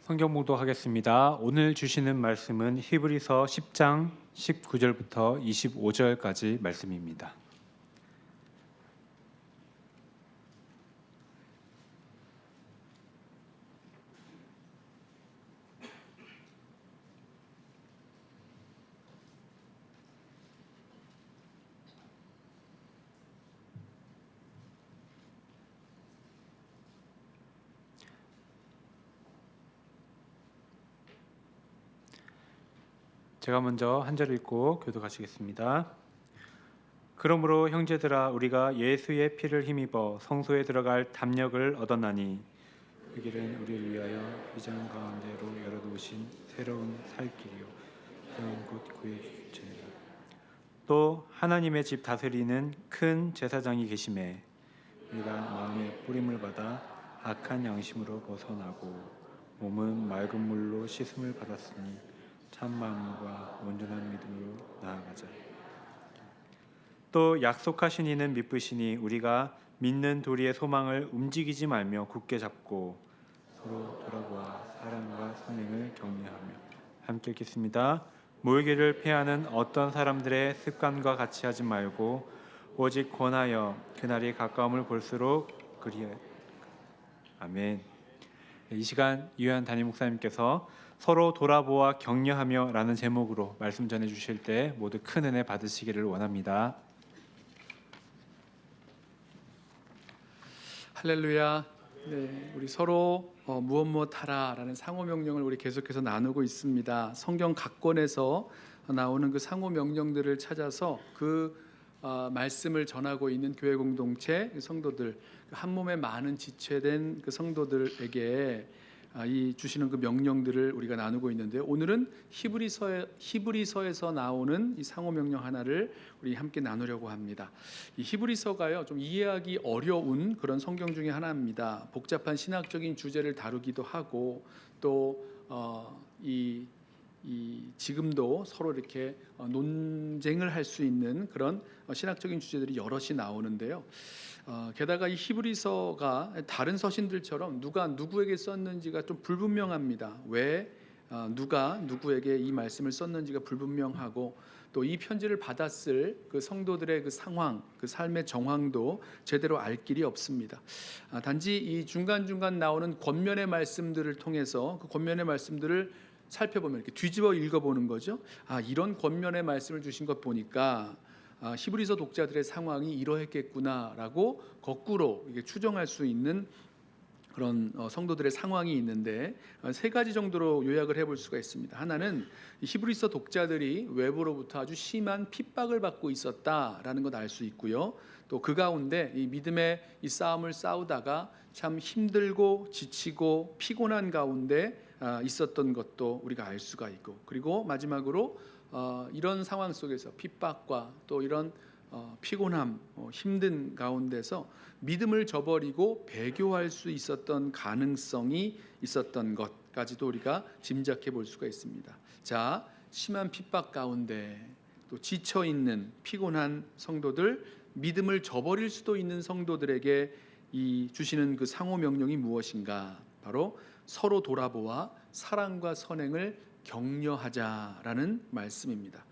성경 봉독하겠습니다. 오늘 주시는 말씀은 히브리서 10장 19절부터 25절까지 말씀입니다. 제가 먼저 한 절 읽고 교독하시겠습니다. 그러므로 형제들아 우리가 예수의 피를 힘입어 성소에 들어갈 담력을 얻었나니 그 길은 우리를 위하여 휘장 가운데로 열어두신 새로운 살 길이요 그는 곧 구의 주체니라. 또 하나님의 집 다스리는 큰 제사장이 계심에 우리가 마음의 뿌림을 받아 악한 양심으로 벗어나고 몸은 맑은 물로 씻음을 받았으니 참 마음과 온전한 믿음으로 나아가자. 또 약속하신 이는 믿으시니 우리가 믿는 도리의 소망을 움직이지 말며 굳게 잡고 서로 돌아보아 사랑과 선행을 격려하며 함께 읽겠습니다. 모이기를 피하는 어떤 사람들의 습관과 같이 하지 말고 오직 권하여 그날이 가까움을 볼수록 그리하여. 아멘. 이 시간 유한 담임 목사님께서 서로 돌아보아 격려하며 라는 제목으로 말씀 전해 주실 때 모두 큰 은혜 받으시기를 원합니다. 할렐루야. 네, 우리 서로 무엇하라라는 상호 명령을 우리 계속해서 나누고 있습니다. 성경 각 권에서 나오는 그 상호 명령들을 찾아서 그 말씀을 전하고 있는 교회 공동체 성도들, 한 몸에 많은 지체된 그 성도들에게 이 주시는 그 명령들을 우리가 나누고 있는데요. 오늘은 히브리서에서 나오는 이 상호 명령 하나를 우리 함께 나누려고 합니다. 이 히브리서가요, 좀 이해하기 어려운 그런 성경 중에 하나입니다. 복잡한 신학적인 주제를 다루기도 하고 또 지금도 서로 이렇게 논쟁을 할 수 있는 그런 신학적인 주제들이 여럿이 나오는데요. 게다가 이 히브리서가 다른 서신들처럼 누가 누구에게 썼는지가 좀 불분명합니다. 왜 누가 누구에게 이 말씀을 썼는지가 불분명하고 또 이 편지를 받았을 그 성도들의 그 상황, 그 삶의 정황도 제대로 알 길이 없습니다. 단지 이 중간중간 나오는 권면의 말씀들을 통해서 그 권면의 말씀들을 살펴보면 이렇게 뒤집어 읽어보는 거죠. 이런 권면의 말씀을 주신 것 보니까 히브리서 독자들의 상황이 이러했겠구나라고 거꾸로 이게 추정할 수 있는 그런 성도들의 상황이 있는데 세 가지 정도로 요약을 해볼 수가 있습니다. 하나는 히브리서 독자들이 외부로부터 아주 심한 핍박을 받고 있었다라는 것 알 수 있고요. 또 그 가운데 이 믿음의 이 싸움을 싸우다가 참 힘들고 지치고 피곤한 가운데 있었던 것도 우리가 알 수가 있고, 그리고 마지막으로 이런 상황 속에서 핍박과 또 이런 피곤함, 힘든 가운데서 믿음을 저버리고 배교할 수 있었던 가능성이 있었던 것까지도 우리가 짐작해 볼 수가 있습니다. 자, 심한 핍박 가운데 또 지쳐 있는 피곤한 성도들, 믿음을 저버릴 수도 있는 성도들에게 이 주시는 그 상호 명령이 무엇인가? 바로 서로 돌아보아 사랑과 선행을 격려하자라는 말씀입니다.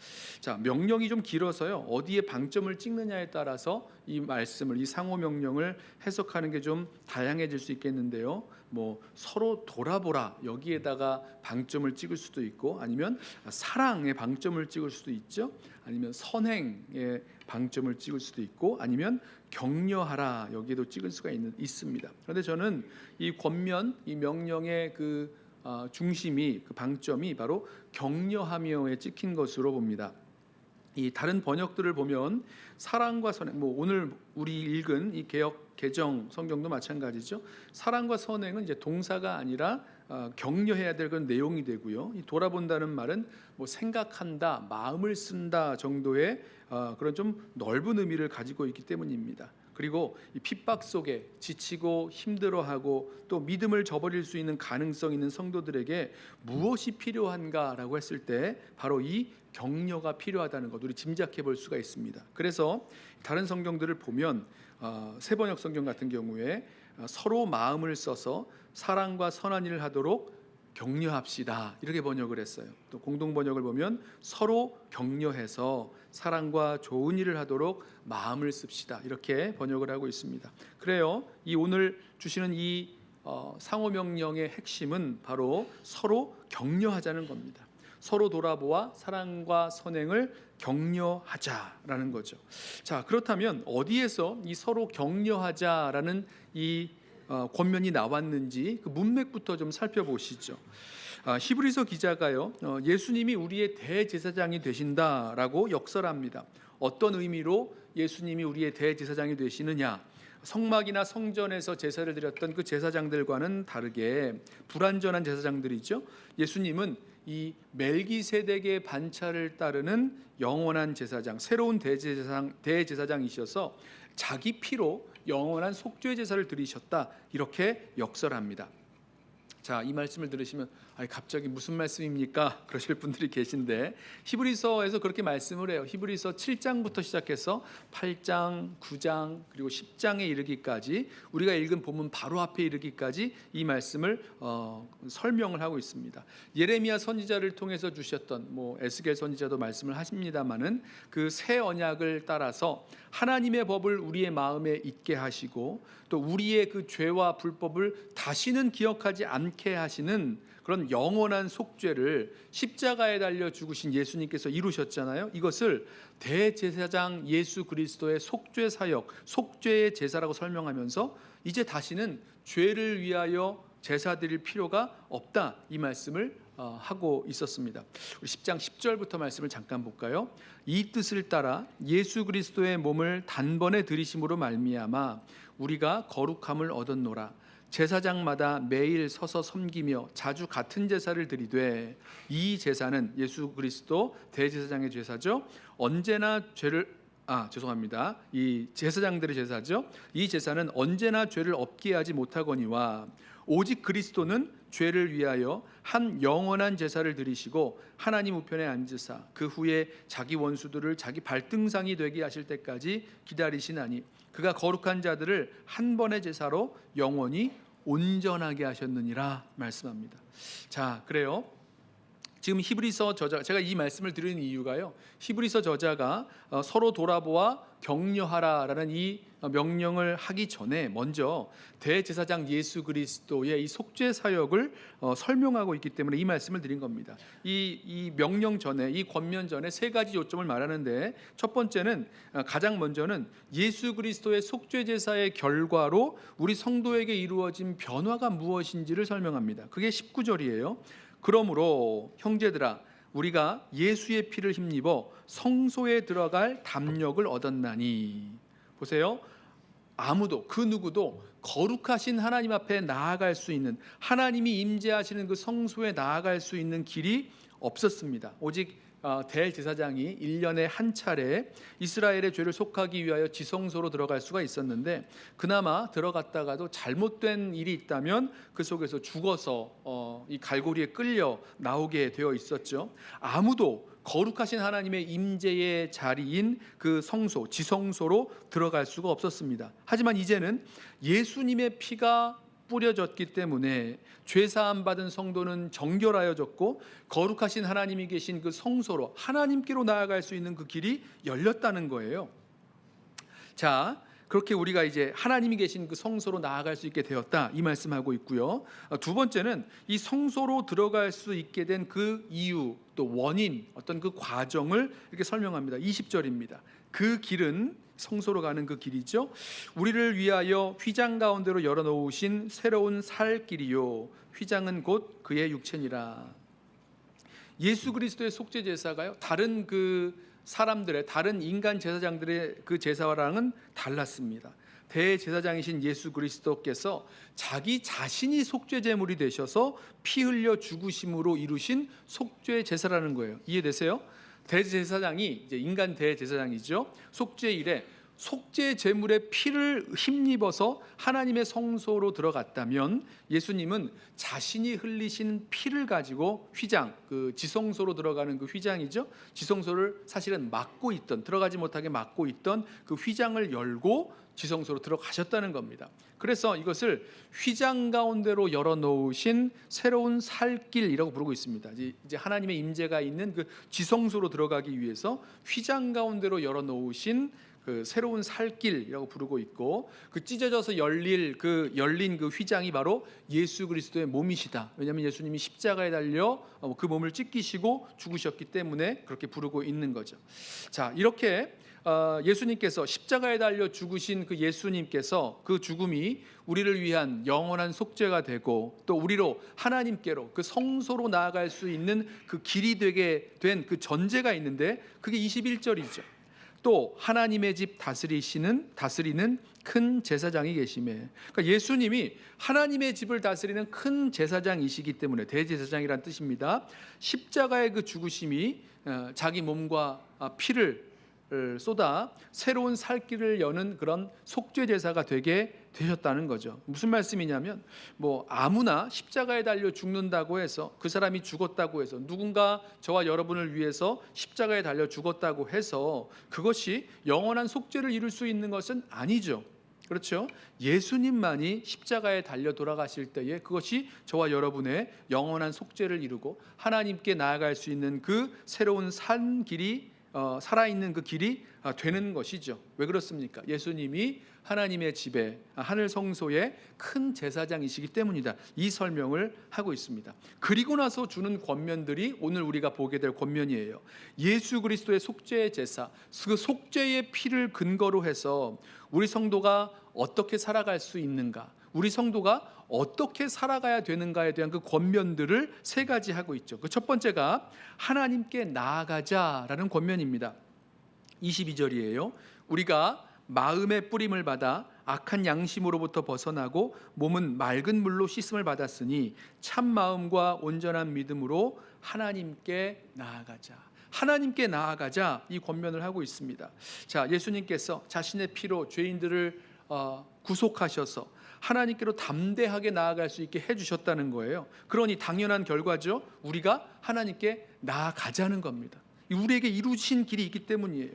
자, 명령이 좀 길어서요, 어디에 방점을 찍느냐에 따라서 이 말씀을, 이 상호 명령을 해석하는 게 좀 다양해질 수 있겠는데요. 서로 돌아보라 여기에다가 방점을 찍을 수도 있고, 아니면 사랑에 방점을 찍을 수도 있죠. 아니면 선행에 방점을 찍을 수도 있고, 아니면 격려하라 여기에도 찍을 수가 있습니다. 그런데 저는 이 권면, 이 명령의 그 중심이, 그 방점이 바로 격려하며에 찍힌 것으로 봅니다. 이 다른 번역들을 보면 사랑과 선행, 오늘 우리 읽은 이 개정 성경도 마찬가지죠. 사랑과 선행은 이제 동사가 아니라 격려해야 될 그런 내용이 되고요. 이 돌아본다는 말은 생각한다, 마음을 쓴다 정도의 그런 좀 넓은 의미를 가지고 있기 때문입니다. 그리고 이 핍박 속에 지치고 힘들어하고 또 믿음을 저버릴 수 있는 가능성 있는 성도들에게 무엇이 필요한가라고 했을 때 바로 이 격려가 필요하다는 것 우리 짐작해 볼 수가 있습니다. 그래서 다른 성경들을 보면 세번역 성경 같은 경우에 서로 마음을 써서 사랑과 선한 일을 하도록 격려합시다 이렇게 번역을 했어요. 또 공동 번역을 보면 서로 격려해서 사랑과 좋은 일을 하도록 마음을 씁시다 이렇게 번역을 하고 있습니다. 그래요. 이 오늘 주시는 이 상호 명령의 핵심은 바로 서로 격려하자는 겁니다. 서로 돌아보아 사랑과 선행을 격려하자라는 거죠. 자, 그렇다면 어디에서 이 서로 격려하자라는 이 권면이 나왔는지 그 문맥부터 좀 살펴보시죠. 히브리서 기자가요, 예수님이 우리의 대제사장이 되신다라고 역설합니다. 어떤 의미로 예수님이 우리의 대제사장이 되시느냐? 성막이나 성전에서 제사를 드렸던 그 제사장들과는 다르게 불완전한 제사장들이죠. 예수님은 이 멜기세덱의 반차를 따르는 영원한 제사장, 새로운 대제사장이셔서 자기 피로 영원한 속죄 제사를 드리셨다 이렇게 역설합니다. 자, 이 말씀을 들으시면 갑자기 무슨 말씀입니까? 그러실 분들이 계신데 히브리서에서 그렇게 말씀을 해요. 히브리서 7장부터 시작해서 8장, 9장 그리고 10장에 이르기까지 우리가 읽은 본문 바로 앞에 이르기까지 이 말씀을 설명을 하고 있습니다. 예레미야 선지자를 통해서 주셨던 에스겔 선지자도 말씀을 하십니다마는 그 새 언약을 따라서 하나님의 법을 우리의 마음에 있게 하시고 또 우리의 그 죄와 불법을 다시는 기억하지 않게 하시는 그런 영원한 속죄를 십자가에 달려 죽으신 예수님께서 이루셨잖아요. 이것을 대제사장 예수 그리스도의 속죄 사역, 속죄의 제사라고 설명하면서 이제 다시는 죄를 위하여 제사 드릴 필요가 없다 이 말씀을 하고 있었습니다. 우리 10장 10절부터 말씀을 잠깐 볼까요? 이 뜻을 따라 예수 그리스도의 몸을 단번에 들이심으로 말미암아 우리가 거룩함을 얻었노라. 제사장마다 매일 서서 섬기며 자주 같은 제사를 드리되 이 제사는 예수 그리스도 대제사장의 제사죠. 언제나 이 제사장들의 제사죠. 이 제사는 언제나 죄를 없게 하지 못하거니와 오직 그리스도는 죄를 위하여 한 영원한 제사를 드리시고 하나님 우편에 앉으사 그 후에 자기 원수들을 자기 발등상이 되게 하실 때까지 기다리시나니 그가 거룩한 자들을 한 번의 제사로 영원히 온전하게 하셨느니라 말씀합니다. 자, 그래요. 지금 히브리서 저자, 제가 이 말씀을 드리는 이유가요, 히브리서 저자가 서로 돌아보아 격려하라라는 이 명령을 하기 전에 먼저 대제사장 예수 그리스도의 이 속죄 사역을 설명하고 있기 때문에 이 말씀을 드린 겁니다. 이 명령 전에, 이 권면 전에 세 가지 요점을 말하는데 첫 번째는 가장 먼저는 예수 그리스도의 속죄 제사의 결과로 우리 성도에게 이루어진 변화가 무엇인지를 설명합니다. 그게 19절이에요. 그러므로 형제들아 우리가 예수의 피를 힘입어 성소에 들어갈 담력을 얻었나니. 보세요. 아무도 그 누구도 거룩하신 하나님 앞에 나아갈 수 있는, 하나님이 임재하시는 그 성소에 나아갈 수 있는 길이 없었습니다. 오직 대제사장이 1년에 한 차례 이스라엘의 죄를 속하기 위하여 지성소로 들어갈 수가 있었는데 그나마 들어갔다가도 잘못된 일이 있다면 그 속에서 죽어서 이 갈고리에 끌려 나오게 되어 있었죠. 아무도 거룩하신 하나님의 임재의 자리인 그 성소, 지성소로 들어갈 수가 없었습니다. 하지만 이제는 예수님의 피가 뿌려졌기 때문에 죄사함 받은 성도는 정결하여졌고 거룩하신 하나님이 계신 그 성소로 하나님께로 나아갈 수 있는 그 길이 열렸다는 거예요. 자, 그렇게 우리가 이제 하나님이 계신 그 성소로 나아갈 수 있게 되었다 이 말씀하고 있고요. 두 번째는 이 성소로 들어갈 수 있게 된 그 이유 또 원인, 어떤 그 과정을 이렇게 설명합니다. 20절입니다. 그 길은 성소로 가는 그 길이죠. 우리를 위하여 휘장 가운데로 열어놓으신 새로운 살 길이요 휘장은 곧 그의 육체니라. 예수 그리스도의 속죄 제사가요 다른 그 사람들의, 다른 인간 제사장들의 그 제사와랑은 달랐습니다. 대제사장이신 예수 그리스도께서 자기 자신이 속죄 제물이 되셔서 피 흘려 죽으심으로 이루신 속죄 제사라는 거예요. 이해되세요? 대제사장이 이제 인간 대제사장이죠. 속죄일에 속죄 제물의 피를 힘입어서 하나님의 성소로 들어갔다면 예수님은 자신이 흘리신 피를 가지고 휘장, 그 지성소로 들어가는 그 휘장이죠. 지성소를 사실은 막고 있던, 들어가지 못하게 막고 있던 그 휘장을 열고 지성소로 들어가셨다는 겁니다. 그래서 이것을 휘장 가운데로 열어놓으신 새로운 살길이라고 부르고 있습니다. 이제 하나님의 임재가 있는 그 지성소로 들어가기 위해서 휘장 가운데로 열어놓으신 그 새로운 살길이라고 부르고 있고, 그 찢어져서 열린 그 휘장이 바로 예수 그리스도의 몸이시다. 왜냐하면 예수님이 십자가에 달려 그 몸을 찢기시고 죽으셨기 때문에 그렇게 부르고 있는 거죠. 자, 이렇게 예수님께서 십자가에 달려 죽으신 그 예수님께서 그 죽음이 우리를 위한 영원한 속죄가 되고, 또 우리로 하나님께로 그 성소로 나아갈 수 있는 그 길이 되게 된 그 전제가 있는데, 그게 21절이죠. 또 하나님의 집 다스리는 큰 제사장이 계시매. 그러니까 예수님이 하나님의 집을 다스리는 큰 제사장이시기 때문에, 대제사장이란 뜻입니다. 십자가의 그 죽으심이 자기 몸과 피를 쏟아 새로운 살길을 여는 그런 속죄 제사가 되게 되셨다는 거죠. 무슨 말씀이냐면, 뭐 아무나 십자가에 달려 죽는다고 해서, 그 사람이 죽었다고 해서, 누군가 저와 여러분을 위해서 십자가에 달려 죽었다고 해서 그것이 영원한 속죄를 이룰 수 있는 것은 아니죠. 그렇죠? 예수님만이 십자가에 달려 돌아가실 때에 그것이 저와 여러분의 영원한 속죄를 이루고 하나님께 나아갈 수 있는 그 새로운 산 길이, 살아있는 그 길이 되는 것이죠. 왜 그렇습니까? 예수님이 하나님의 집에, 하늘 성소의 큰 제사장이시기 때문이다. 이 설명을 하고 있습니다. 그리고 나서 주는 권면들이 오늘 우리가 보게 될 권면이에요. 예수 그리스도의 속죄의 제사, 그 속죄의 피를 근거로 해서 우리 성도가 어떻게 살아갈 수 있는가, 우리 성도가 어떻게 살아가야 되는가에 대한 그 권면들을 세 가지 하고 있죠. 그 첫 번째가 하나님께 나아가자라는 권면입니다. 22절이에요. 우리가 마음의 뿌림을 받아 악한 양심으로부터 벗어나고 몸은 맑은 물로 씻음을 받았으니 참 마음과 온전한 믿음으로 하나님께 나아가자. 하나님께 나아가자, 이 권면을 하고 있습니다. 자, 예수님께서 자신의 피로 죄인들을 구속하셔서 하나님께로 담대하게 나아갈 수 있게 해주셨다는 거예요. 그러니 당연한 결과죠. 우리가 하나님께 나아가자는 겁니다. 우리에게 이루신 길이 있기 때문이에요.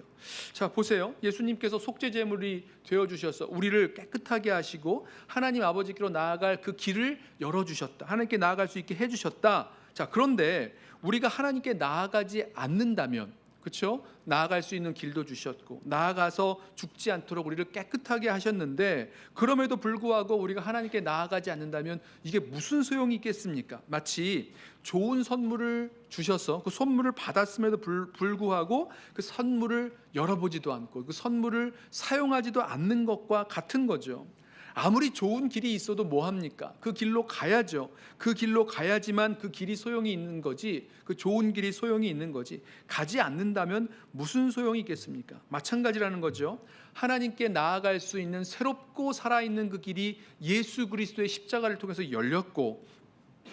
자, 보세요. 예수님께서 속죄 제물이 되어 주셔서 우리를 깨끗하게 하시고 하나님 아버지께로 나아갈 그 길을 열어 주셨다. 하나님께 나아갈 수 있게 해 주셨다. 자, 그런데 우리가 하나님께 나아가지 않는다면, 그렇죠? 나아갈 수 있는 길도 주셨고 나아가서 죽지 않도록 우리를 깨끗하게 하셨는데, 그럼에도 불구하고 우리가 하나님께 나아가지 않는다면 이게 무슨 소용이 있겠습니까? 마치 좋은 선물을 주셔서 그 선물을 받았음에도 불구하고 그 선물을 열어보지도 않고 그 선물을 사용하지도 않는 것과 같은 거죠. 아무리 좋은 길이 있어도 뭐합니까? 그 길로 가야죠. 그 길로 가야지만 그 길이 소용이 있는 거지, 그 좋은 길이 소용이 있는 거지, 가지 않는다면 무슨 소용이 있겠습니까? 마찬가지라는 거죠. 하나님께 나아갈 수 있는 새롭고 살아있는 그 길이 예수 그리스도의 십자가를 통해서 열렸고,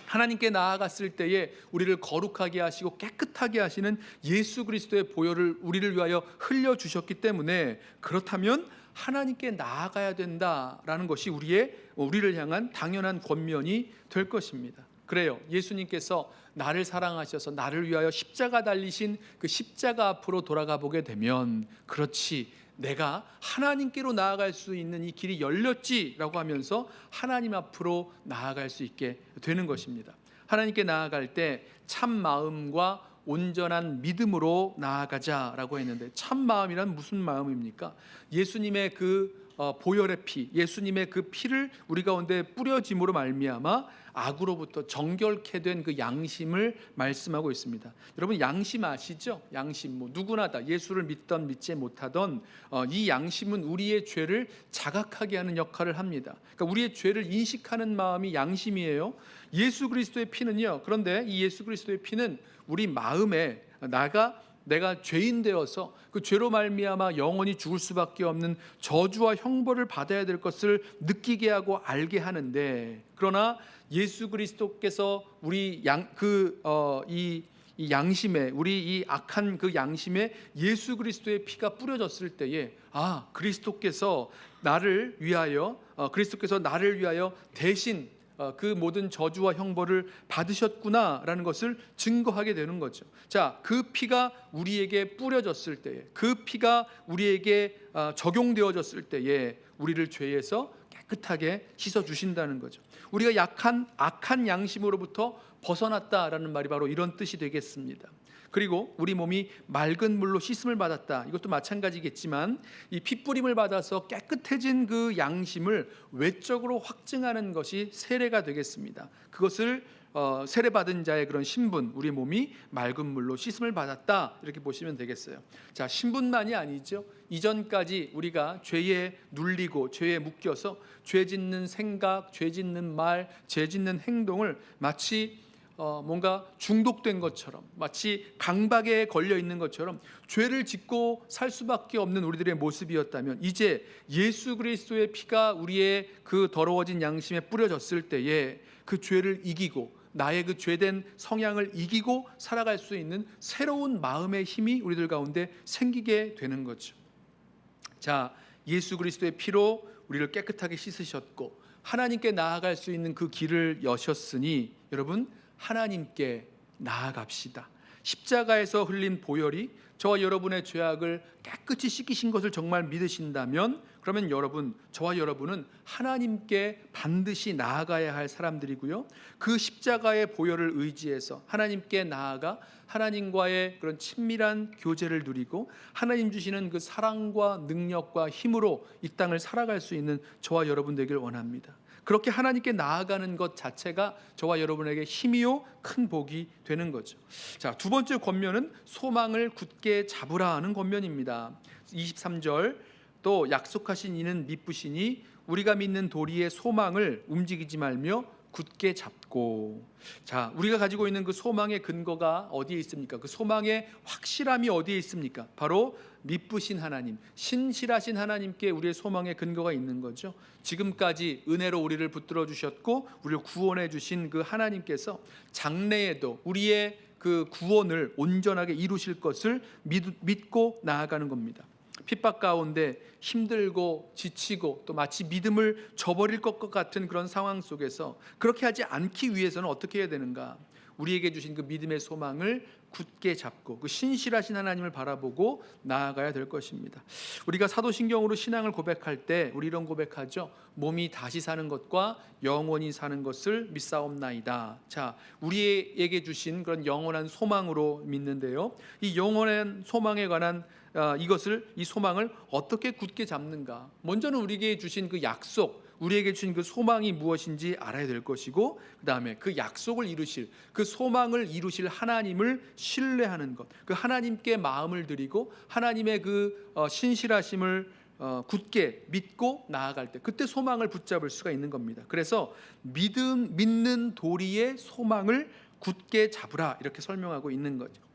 하나님께 나아갔을 때에 우리를 거룩하게 하시고 깨끗하게 하시는 예수 그리스도의 보혈을 우리를 위하여 흘려주셨기 때문에, 그렇다면 하나님께 나아가야 된다라는 것이 우리를 향한 당연한 권면이 될 것입니다. 그래요. 예수님께서 나를 사랑하셔서 나를 위하여 십자가 달리신 그 십자가 앞으로 돌아가 보게 되면, 그렇지, 내가 하나님께로 나아갈 수 있는 이 길이 열렸지라고 하면서 하나님 앞으로 나아갈 수 있게 되는 것입니다. 하나님께 나아갈 때 참 마음과 온전한 믿음으로 나아가자라고 했는데, 참 마음이란 무슨 마음입니까? 예수님의 그 보혈의 피, 예수님의 그 피를 우리 가운데 뿌려짐으로 말미암아 악으로부터 정결케 된 그 양심을 말씀하고 있습니다. 여러분, 양심 아시죠? 양심, 누구나 다 예수를 믿던 믿지 못하던 이 양심은 우리의 죄를 자각하게 하는 역할을 합니다. 그러니까 우리의 죄를 인식하는 마음이 양심이에요. 예수 그리스도의 피는요, 그런데 이 예수 그리스도의 피는 우리 마음에 내가 죄인 되어서 그 죄로 말미암아 영원히 죽을 수밖에 없는 저주와 형벌을 받아야 될 것을 느끼게 하고 알게 하는데, 그러나 예수 그리스도께서 우리 이 양심에, 우리 이 악한 그 양심에 예수 그리스도의 피가 뿌려졌을 때에, 그리스도께서 나를 위하여 대신 그 모든 저주와 형벌을 받으셨구나라는 것을 증거하게 되는 거죠. 자, 그 피가 우리에게 뿌려졌을 때에, 그 피가 우리에게 적용되어졌을 때에 우리를 죄에서 깨끗하게 씻어 주신다는 거죠. 우리가 악한 양심으로부터 벗어났다라는 말이 바로 이런 뜻이 되겠습니다. 그리고 우리 몸이 맑은 물로 씻음을 받았다. 이것도 마찬가지겠지만 이 핏부림을 받아서 깨끗해진 그 양심을 외적으로 확증하는 것이 세례가 되겠습니다. 그것을 세례받은 자의 그런 신분, 우리 몸이 맑은 물로 씻음을 받았다, 이렇게 보시면 되겠어요. 자, 신분만이 아니죠. 이전까지 우리가 죄에 눌리고 죄에 묶여서 죄 짓는 생각, 죄 짓는 말, 죄 짓는 행동을 마치 뭔가 중독된 것처럼, 마치 강박에 걸려 있는 것처럼 죄를 짓고 살 수밖에 없는 우리들의 모습이었다면, 이제 예수 그리스도의 피가 우리의 그 더러워진 양심에 뿌려졌을 때에 그 죄를 이기고 나의 그 죄된 성향을 이기고 살아갈 수 있는 새로운 마음의 힘이 우리들 가운데 생기게 되는 거죠. 자, 예수 그리스도의 피로 우리를 깨끗하게 씻으셨고 하나님께 나아갈 수 있는 그 길을 여셨으니, 여러분, 하나님께 나아갑시다. 십자가에서 흘린 보혈이 저와 여러분의 죄악을 깨끗이 씻기신 것을 정말 믿으신다면, 그러면 저와 여러분은 하나님께 반드시 나아가야 할 사람들이고요, 그 십자가의 보혈을 의지해서 하나님께 나아가 하나님과의 그런 친밀한 교제를 누리고 하나님 주시는 그 사랑과 능력과 힘으로 이 땅을 살아갈 수 있는 저와 여러분 되길 원합니다. 그렇게 하나님께 나아가는 것 자체가 저와 여러분에게 힘이요 큰 복이 되는 거죠. 자, 두 번째 권면은 소망을 굳게 잡으라 하는 권면입니다. 23절, 또 약속하신 이는 미쁘시니 우리가 믿는 도리의 소망을 움직이지 말며 굳게 잡고. 자, 우리가 가지고 있는 그 소망의 근거가 어디에 있습니까? 그 소망의 확실함이 어디에 있습니까? 바로 미쁘신 하나님, 신실하신 하나님께 우리의 소망의 근거가 있는 거죠. 지금까지 은혜로 우리를 붙들어 주셨고 우리를 구원해 주신 그 하나님께서 장래에도 우리의 그 구원을 온전하게 이루실 것을 믿고 나아가는 겁니다. 핍박 가운데 힘들고 지치고 또 마치 믿음을 저버릴 것 같은 그런 상황 속에서 그렇게 하지 않기 위해서는 어떻게 해야 되는가? 우리에게 주신 그 믿음의 소망을 굳게 잡고 그 신실하신 하나님을 바라보고 나아가야 될 것입니다. 우리가 사도신경으로 신앙을 고백할 때 우리 이런 고백하죠. 몸이 다시 사는 것과 영원히 사는 것을 믿사옵나이다. 자, 우리에게 주신 그런 영원한 소망으로 믿는데요, 이 영원한 소망에 관한 이 소망을 어떻게 굳게 잡는가? 먼저는 우리에게 주신 그 약속, 우리에게 주신 그 소망이 무엇인지 알아야 될 것이고, 그 다음에 그 약속을 이루실, 그 소망을 이루실 하나님을 신뢰하는 것, 그 하나님께 마음을 드리고 하나님의 그 신실하심을 굳게 믿고 나아갈 때, 그때 소망을 붙잡을 수가 있는 겁니다. 그래서 믿는 도리의 소망을 굳게 잡으라, 이렇게 설명하고 있는 거죠.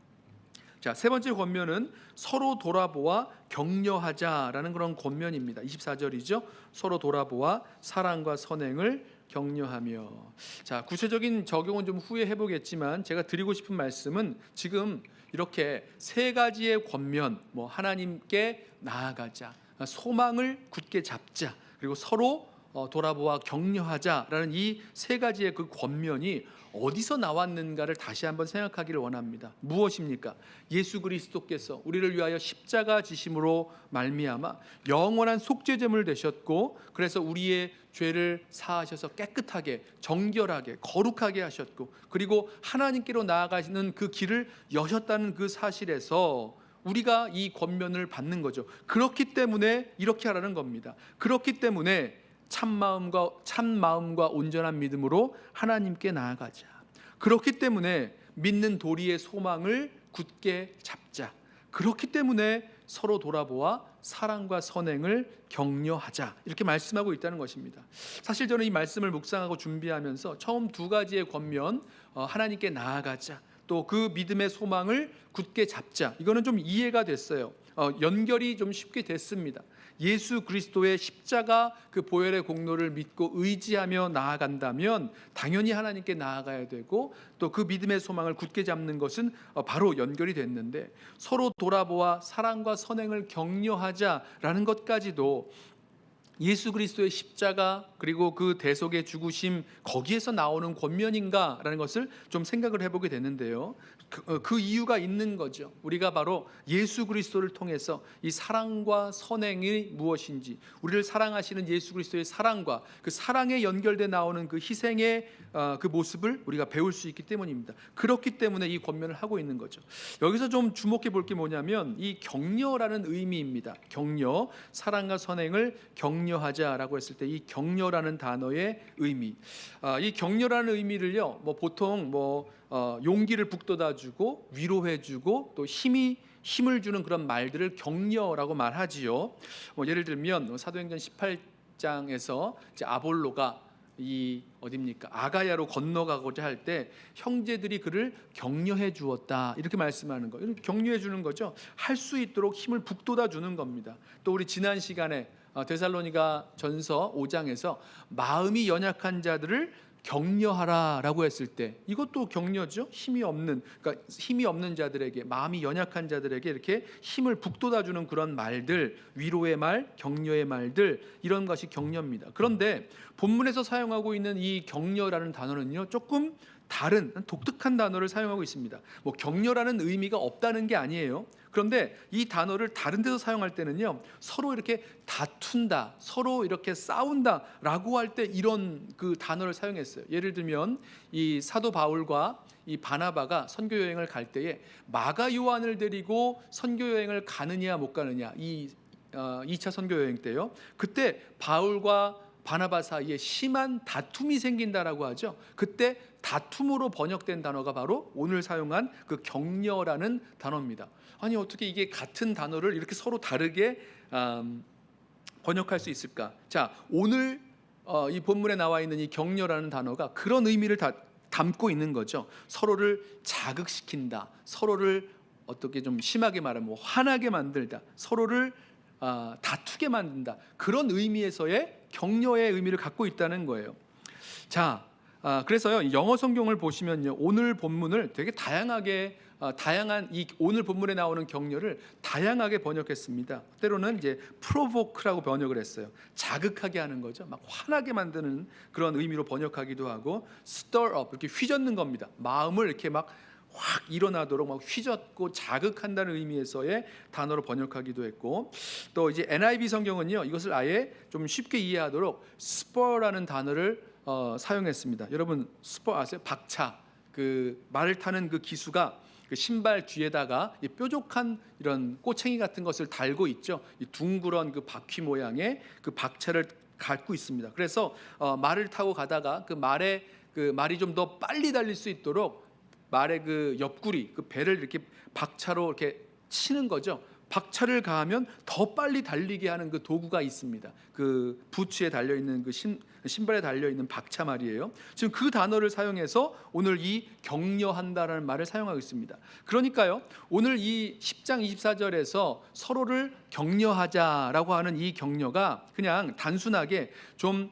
자, 세 번째 권면은 서로 돌아보아 격려하자라는 그런 권면입니다. 24절이죠. 서로 돌아보아 사랑과 선행을 격려하며. 자, 구체적인 적용은 좀 후에 해보겠지만 제가 드리고 싶은 말씀은 지금 이렇게 세 가지의 권면, 하나님께 나아가자, 소망을 굳게 잡자, 그리고 서로 돌아보아 격려하자라는 이 세 가지의 그 권면이 어디서 나왔는가를 다시 한번 생각하기를 원합니다. 무엇입니까? 예수 그리스도께서 우리를 위하여 십자가 지심으로 말미암아 영원한 속죄제물 되셨고, 그래서 우리의 죄를 사하셔서 깨끗하게, 정결하게, 거룩하게 하셨고, 그리고 하나님께로 나아가시는 그 길을 여셨다는 그 사실에서 우리가 이 권면을 받는 거죠. 그렇기 때문에 이렇게 하라는 겁니다. 그렇기 때문에 참 마음과 온전한 믿음으로 하나님께 나아가자. 그렇기 때문에 믿는 도리의 소망을 굳게 잡자. 그렇기 때문에 서로 돌아보아 사랑과 선행을 격려하자, 이렇게 말씀하고 있다는 것입니다. 사실 저는 이 말씀을 묵상하고 준비하면서 처음 두 가지의 권면, 하나님께 나아가자, 또 그 믿음의 소망을 굳게 잡자, 이거는 좀 이해가 됐어요. 연결이 좀 쉽게 됐습니다. 예수 그리스도의 십자가 그 보혈의 공로를 믿고 의지하며 나아간다면 당연히 하나님께 나아가야 되고, 또 그 믿음의 소망을 굳게 잡는 것은 바로 연결이 됐는데, 서로 돌아보아 사랑과 선행을 격려하자라는 것까지도 예수 그리스도의 십자가 그리고 그 대속의 죽으심 거기에서 나오는 권면인가라는 것을 좀 생각을 해보게 되는데요. 그 이유가 있는 거죠. 우리가 바로 예수 그리스도를 통해서 이 사랑과 선행이 무엇인지, 우리를 사랑하시는 예수 그리스도의 사랑과 그 사랑에 연결돼 나오는 그 희생의 그 모습을 우리가 배울 수 있기 때문입니다. 그렇기 때문에 이 권면을 하고 있는 거죠. 여기서 좀 주목해 볼 게 뭐냐면 이 격려라는 의미입니다. 격려, 사랑과 선행을 격려하자라고 했을 때 이 격려라는 단어의 의미, 이 격려라는 의미를요, 뭐 보통 용기를 북돋아주고 위로해주고 또 힘을 주는 그런 말들을 격려라고 말하지요. 예를 들면 사도행전 18장에서 이제 아볼로가 이 어딥니까? 아가야로 건너가고자 할 때 형제들이 그를 격려해 주었다 이렇게 말씀하는 거. 이렇게 격려해 주는 거죠. 할 수 있도록 힘을 북돋아 주는 겁니다. 또 우리 지난 시간에 데살로니가 전서 5장에서 마음이 연약한 자들을 격려하라라고 했을 때 이것도 격려죠. 그러니까 힘이 없는 자들에게, 마음이 연약한 자들에게 이렇게 힘을 북돋아주는 그런 말들, 위로의 말, 격려의 말들, 이런 것이 격려입니다. 그런데 본문에서 사용하고 있는 이 격려라는 단어는요, 조금 다른 독특한 단어를 사용하고 있습니다. 격려라는 의미가 없다는 게 아니에요. 그런데 이 단어를 다른 데서 사용할 때는요, 서로 이렇게 다툰다, 서로 이렇게 싸운다라고 할 때 이런 그 단어를 사용했어요. 예를 들면 이 사도 바울과 이 바나바가 선교 여행을 갈 때에 마가 요한을 데리고 선교 여행을 가느냐 못 가느냐, 이 2차 선교 여행 때요. 그때 바울과 바나바 사이에 심한 다툼이 생긴다라고 하죠. 그때 다툼으로 번역된 단어가 바로 오늘 사용한 그 격려라는 단어입니다. 아니 어떻게 이게 같은 단어를 이렇게 서로 다르게 번역할 수 있을까? 자, 오늘 이 본문에 나와 있는 이 격려라는 단어가 그런 의미를 다 담고 있는 거죠. 서로를 자극시킨다, 서로를 어떻게 좀 심하게 말하면 화나게 만들다, 서로를 다투게 만든다, 그런 의미에서의 격려의 의미를 갖고 있다는 거예요. 자, 그래서요, 영어 성경을 보시면요, 오늘 본문을 되게 다양한 이 오늘 본문에 나오는 격려를 다양하게 번역했습니다. 때로는 이제 provoke라고 번역을 했어요. 자극하게 하는 거죠. 막 화나게 만드는 그런 의미로 번역하기도 하고, stir up, 이렇게 휘젓는 겁니다. 마음을 이렇게 막 확 일어나도록 막 휘젓고 자극한다는 의미에서의 단어로 번역하기도 했고, 또 이제 NIV 성경은요, 이것을 아예 좀 쉽게 이해하도록 spur라는 단어를 사용했습니다. 여러분 스퍼 아세요? 박차, 그 말을 타는 그 기수가 그 신발 뒤에다가 이 뾰족한 이런 꼬챙이 같은 것을 달고 있죠. 이 둥그런 그 바퀴 모양의 그 박차를 갖고 있습니다. 그래서 말을 타고 가다가 그 말이 좀 더 빨리 달릴 수 있도록 말의 그 옆구리, 그 배를 이렇게 박차로 이렇게 치는 거죠. 박차를 가하면 더 빨리 달리게 하는 그 도구가 있습니다. 그 부츠에 달려 있는 그 신발에 달려 있는 박차 말이에요. 지금 그 단어를 사용해서 오늘 이 격려한다라는 말을 사용하고 있습니다. 그러니까요, 오늘 이 10장 24절에서 서로를 격려하자라고 하는 이 격려가 그냥 단순하게 좀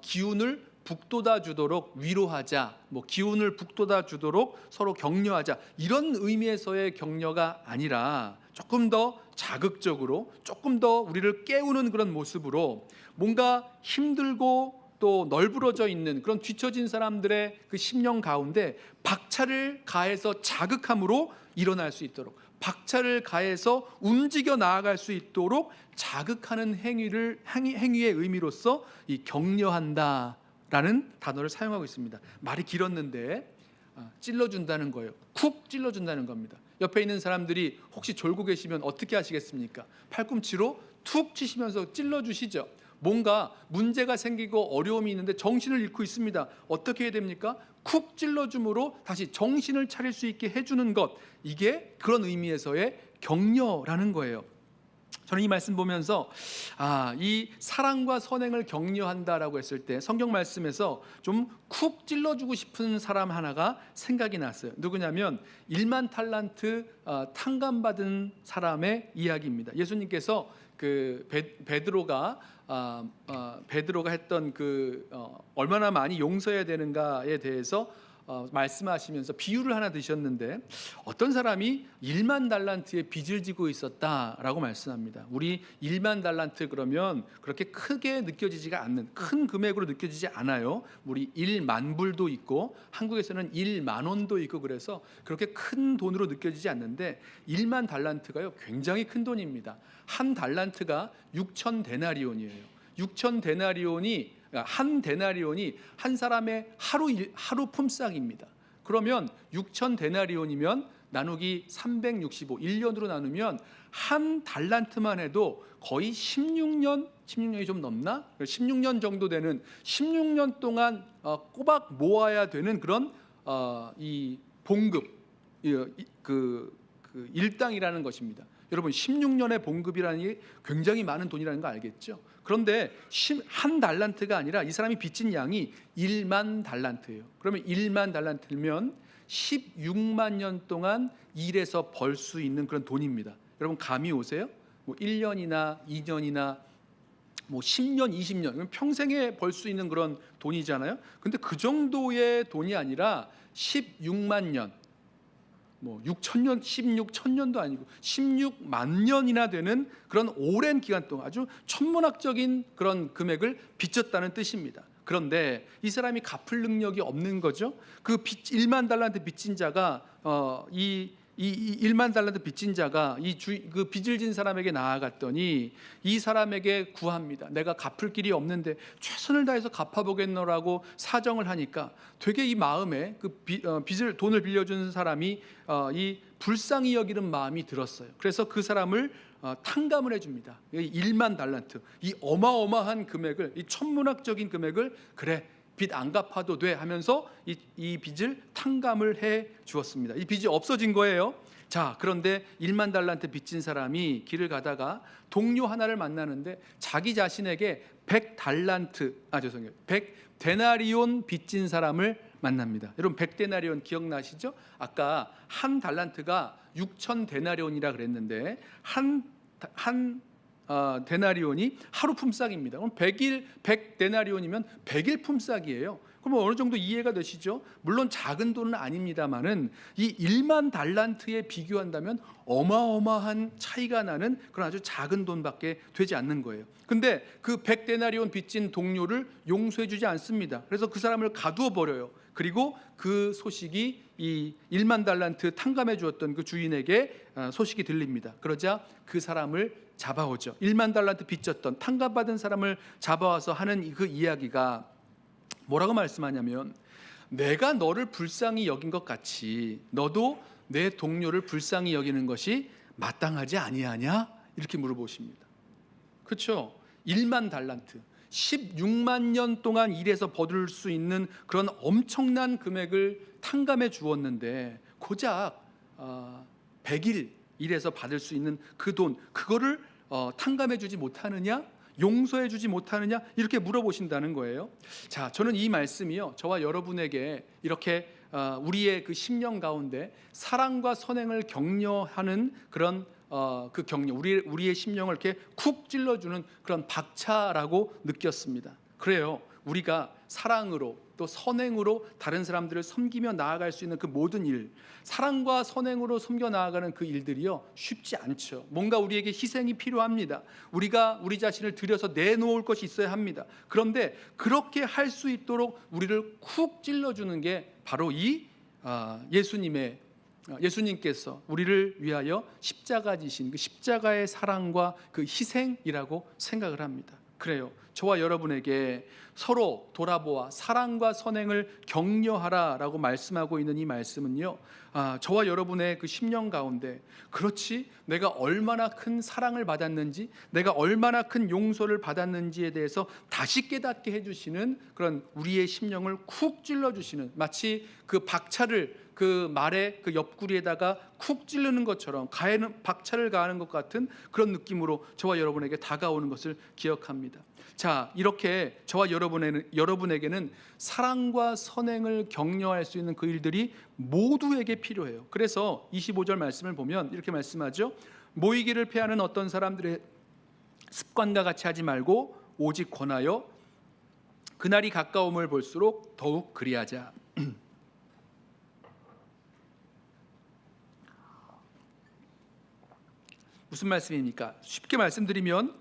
기운을 북돋아 주도록 위로하자, 기운을 북돋아 주도록 서로 격려하자, 이런 의미에서의 격려가 아니라 조금 더 자극적으로, 조금 더 우리를 깨우는 그런 모습으로 뭔가 힘들고 또 널브러져 있는 그런 뒤처진 사람들의 그 심령 가운데 박차를 가해서 자극함으로 일어날 수 있도록, 박차를 가해서 움직여 나아갈 수 있도록 자극하는 행위의 의미로서 이 격려한다 라는 단어를 사용하고 있습니다. 말이 길었는데 찔러준다는 거예요. 쿡 찔러준다는 겁니다. 옆에 있는 사람들이 혹시 졸고 계시면 어떻게 하시겠습니까? 팔꿈치로 툭 치시면서 찔러주시죠. 뭔가 문제가 생기고 어려움이 있는데 정신을 잃고 있습니다. 어떻게 해야 됩니까? 쿡 찔러줌으로 다시 정신을 차릴 수 있게 해주는 것, 이게 그런 의미에서의 격려라는 거예요. 저는 이 말씀 보면서 이 사랑과 선행을 격려한다라고 했을 때 성경 말씀에서 좀 쿡 찔러주고 싶은 사람 하나가 생각이 났어요. 누구냐면 1만 탈란트 탕감받은 사람의 이야기입니다. 예수님께서 그 베드로가 했던 그 얼마나 많이 용서해야 되는가에 대해서 말씀하시면서 비유를 하나 드셨는데 어떤 사람이 1만 달란트의 빚을 지고 있었다라고 말씀합니다. 우리 1만 달란트 그러면 그렇게 크게 느껴지지가 않는 큰 금액으로 느껴지지 않아요. 우리 1만 불도 있고 한국에서는 1만 원도 있고 그래서 그렇게 큰 돈으로 느껴지지 않는데 1만 달란트가요 굉장히 큰 돈입니다. 한 달란트가 6천 데나리온이에요. 6천 데나리온이 한 데나리온이 한 사람의 하루 품삯입니다. 그러면 6천 데나리온이면 나누기 365 1년으로 나누면 한 달란트만 해도 거의 16년이 좀 넘나? 16년 정도 되는 16년 동안 꼬박 모아야 되는 그런 이 봉급 그 일당이라는 것입니다. 여러분 16년의 봉급이라는 게 굉장히 많은 돈이라는 거 알겠죠? 그런데 한 달란트가 아니라 이 사람이 빚진 양이 1만 달란트예요. 그러면 1만 달란트면 16만 년 동안 일해서 벌 수 있는 그런 돈입니다. 여러분 감이 오세요? 뭐 1년이나 2년이나 뭐 10년, 20년 평생에 벌 수 있는 그런 돈이잖아요. 근데 그 정도의 돈이 아니라 16만 년 뭐 6천년, 16천년도 아니고 16만 년이나 되는 그런 오랜 기간 동안 아주 천문학적인 그런 금액을 빚졌다는 뜻입니다. 그런데 이 사람이 갚을 능력이 없는 거죠. 그 1만 달란트 빚진 자가 이 1만 달란트 빚진 자가 그 빚을 진 사람에게 나아갔더니 이 사람에게 구합니다. 내가 갚을 길이 없는데 최선을 다해서 갚아보겠노라고 사정을 하니까 되게 이 마음에 그 돈을 빌려준 사람이 이 불쌍히 여기는 마음이 들었어요. 그래서 그 사람을 탕감을 해줍니다. 1만 달란트 이 어마어마한 금액을 이 천문학적인 금액을 그래 빚 안 갚아도 돼 하면서 이 빚을 탕감을 해 주었습니다. 이 빚이 없어진 거예요. 자, 그런데 1만 달란트 빚진 사람이 길을 가다가 동료 하나를 만나는데 자기 자신에게 100데나리온 빚진 사람을 만납니다. 여러분 100데나리온 기억나시죠? 아까 한 달란트가 6천 데나리온이라 그랬는데 한 데나리온이 하루 품삯입니다. 그럼 100데나리온이면 100일 품삯이에요. 그럼 어느 정도 이해가 되시죠? 물론 작은 돈은 아닙니다만은 이 1만 달란트에 비교한다면 어마어마한 차이가 나는 그런 아주 작은 돈밖에 되지 않는 거예요. 근데 그 100데나리온 빚진 동료를 용서해 주지 않습니다. 그래서 그 사람을 가두어 버려요. 그리고 그 소식이 이 1만 달란트 탕감해 주었던 그 주인에게 소식이 들립니다. 그러자 그 사람을 잡아오죠. 1만 달란트 빚졌던 탕감받은 사람을 잡아와서 하는 그 이야기가 뭐라고 말씀하냐면 내가 너를 불쌍히 여긴 것 같이 너도 내 동료를 불쌍히 여기는 것이 마땅하지 아니하냐? 이렇게 물어보십니다. 그렇죠? 1만 달란트 16만 년 동안 일해서 버들 수 있는 그런 엄청난 금액을 탕감해 주었는데 고작 100일 일해서 받을 수 있는 그 돈 그거를 탕감해 주지 못하느냐? 용서해 주지 못하느냐? 이렇게 물어보신다는 거예요. 자, 저는 이 말씀이요 저와 여러분에게 이렇게 우리의 그 심령 가운데 사랑과 선행을 격려하는 그런 그 격려 우리의 심령을 이렇게 쿡 찔러주는 그런 박차라고 느꼈습니다. 그래요. 우리가 사랑으로 또 선행으로 다른 사람들을 섬기며 나아갈 수 있는 그 모든 일, 사랑과 선행으로 섬겨 나아가는 그 일들이요 쉽지 않죠. 뭔가 우리에게 희생이 필요합니다. 우리가 우리 자신을 들여서 내놓을 것이 있어야 합니다. 그런데 그렇게 할 수 있도록 우리를 쿡 찔러주는 게 바로 이 예수님께서 우리를 위하여 십자가 지신 그 십자가의 사랑과 그 희생이라고 생각을 합니다. 그래요. 저와 여러분에게 서로 돌아보아 사랑과 선행을 격려하라라고 말씀하고 있는 이 말씀은요. 저와 여러분의 그 심령 가운데 그렇지 내가 얼마나 큰 사랑을 받았는지 내가 얼마나 큰 용서를 받았는지에 대해서 다시 깨닫게 해주시는 그런 우리의 심령을 쿡 찔러주시는 마치 그 박차를 그 말의 그 옆구리에다가 쿡 찌르는 것처럼 박차를 가하는 것 같은 그런 느낌으로 저와 여러분에게 다가오는 것을 기억합니다. 자, 이렇게 저와 여러분에게는 사랑과 선행을 격려할 수 있는 그 일들이 모두에게 필요해요. 그래서 25절 말씀을 보면 이렇게 말씀하죠. 모이기를 패하는 어떤 사람들의 습관과 같이 하지 말고 오직 권하여 그날이 가까움을 볼수록 더욱 그리하자. 무슨 말씀입니까? 쉽게 말씀드리면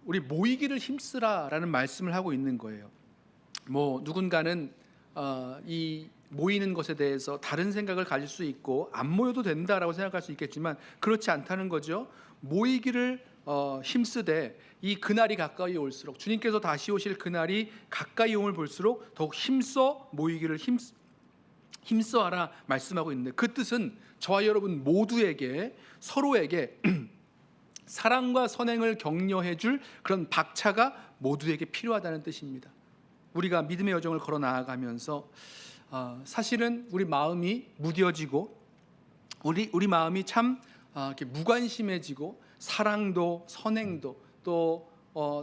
우리 모이기를 힘쓰라라는 말씀을 하고 있는 거예요. 뭐 누군가는 이 모이는 것에 대해서 다른 생각을 가질 수 있고 안 모여도 된다라고 생각할 수 있겠지만 그렇지 않다는 거죠. 모이기를 힘쓰되 이 그날이 가까이 올수록, 주님께서 다시 오실 그날이 가까이 옴을 볼수록 더욱 힘써 모이기를 힘써하라 말씀하고 있는데, 그 뜻은 저와 여러분 모두에게, 서로에게 사랑과 선행을 격려해 줄 그런 박차가 모두에게 필요하다는 뜻입니다. 우리가 믿음의 여정을 걸어 나아가면서 사실은 우리 마음이 무뎌지고 우리 마음이 참 이렇게 무관심해지고 사랑도 선행도 또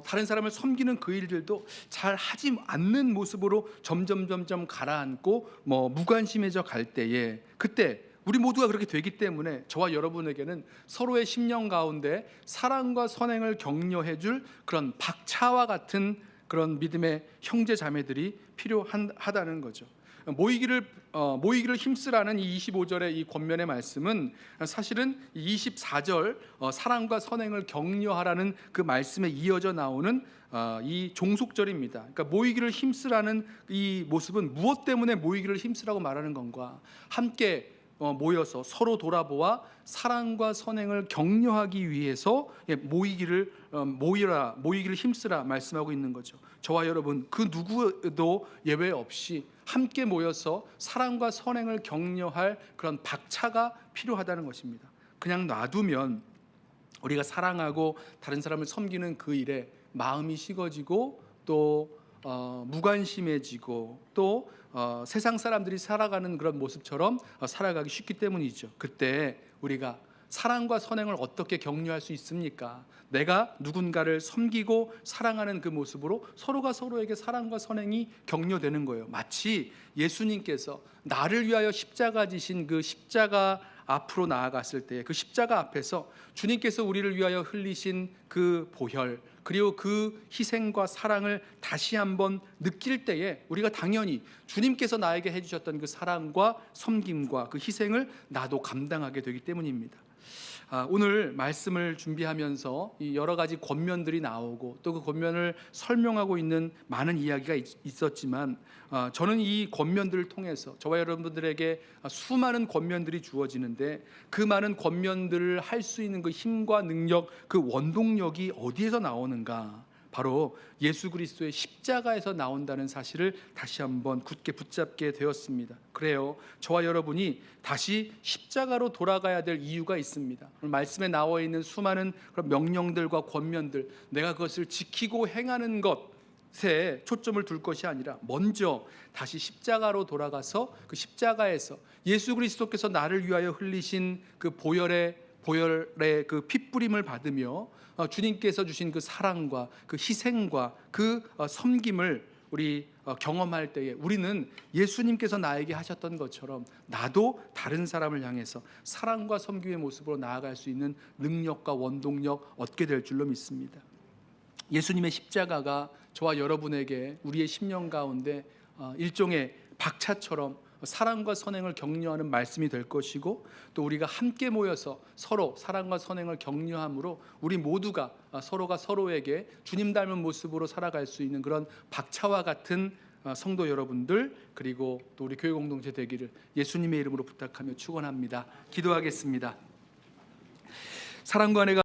다른 사람을 섬기는 그 일들도 잘 하지 않는 모습으로 점점 가라앉고 무관심해져 갈 때에, 그때 우리 모두가 그렇게 되기 때문에 저와 여러분에게는 서로의 심령 가운데 사랑과 선행을 격려해 줄 그런 박차와 같은 그런 믿음의 형제 자매들이 필요하다는 거죠. 모이기를 힘쓰라는 이 25절의 이 권면의 말씀은 사실은 24절 사랑과 선행을 격려하라는 그 말씀에 이어져 나오는 이 종속절입니다. 그러니까 모이기를 힘쓰라는 이 모습은 무엇 때문에 모이기를 힘쓰라고 말하는 건가? 함께 모여서 서로 돌아보아 사랑과 선행을 격려하기 위해서 모이기를 힘쓰라 말씀하고 있는 거죠. 저와 여러분 그 누구도 예외 없이 함께 모여서 사랑과 선행을 격려할 그런 박차가 필요하다는 것입니다. 그냥 놔두면 우리가 사랑하고 다른 사람을 섬기는 그 일에 마음이 식어지고 또 무관심해지고 또 세상 사람들이 살아가는 그런 모습처럼 살아가기 쉽기 때문이죠. 그때 우리가 사랑과 선행을 어떻게 격려할 수 있습니까? 내가 누군가를 섬기고 사랑하는 그 모습으로 서로가 서로에게 사랑과 선행이 격려되는 거예요. 마치 예수님께서 나를 위하여 십자가 지신 그 십자가 앞으로 나아갔을 때 그 십자가 앞에서 주님께서 우리를 위하여 흘리신 그 보혈, 그리고 그 희생과 사랑을 다시 한번 느낄 때에 우리가 당연히 주님께서 나에게 해주셨던 그 사랑과 섬김과 그 희생을 나도 감당하게 되기 때문입니다. 오늘 말씀을 준비하면서 여러 가지 권면들이 나오고 또 그 권면을 설명하고 있는 많은 이야기가 있었지만 저는 이 권면들을 통해서 저와 여러분들에게 수많은 권면들이 주어지는데 그 많은 권면들을 할 수 있는 그 힘과 능력, 그 원동력이 어디에서 나오는가? 바로 예수 그리스도의 십자가에서 나온다는 사실을 다시 한번 굳게 붙잡게 되었습니다. 그래요, 저와 여러분이 다시 십자가로 돌아가야 될 이유가 있습니다. 말씀에 나와 있는 수많은 그런 명령들과 권면들, 내가 그것을 지키고 행하는 것에 초점을 둘 것이 아니라 먼저 다시 십자가로 돌아가서 그 십자가에서 예수 그리스도께서 나를 위하여 흘리신 그 보혈의 그 핏부림을 받으며 주님께서 주신 그 사랑과 그 희생과 그 섬김을 우리 경험할 때에 우리는 예수님께서 나에게 하셨던 것처럼 나도 다른 사람을 향해서 사랑과 섬김의 모습으로 나아갈 수 있는 능력과 원동력 얻게 될 줄로 믿습니다. 예수님의 십자가가 저와 여러분에게 우리의 심령 가운데 일종의 박차처럼 사랑과 선행을 격려하는 말씀이 될 것이고, 또 우리가 함께 모여서 서로 사랑과 선행을 격려함으로 우리 모두가 서로가 서로에게 주님 닮은 모습으로 살아갈 수 있는 그런 박차와 같은 성도 여러분들, 그리고 또 우리 교회 공동체 되기를 예수님의 이름으로 부탁하며 축원합니다. 기도하겠습니다. 사랑과 은혜가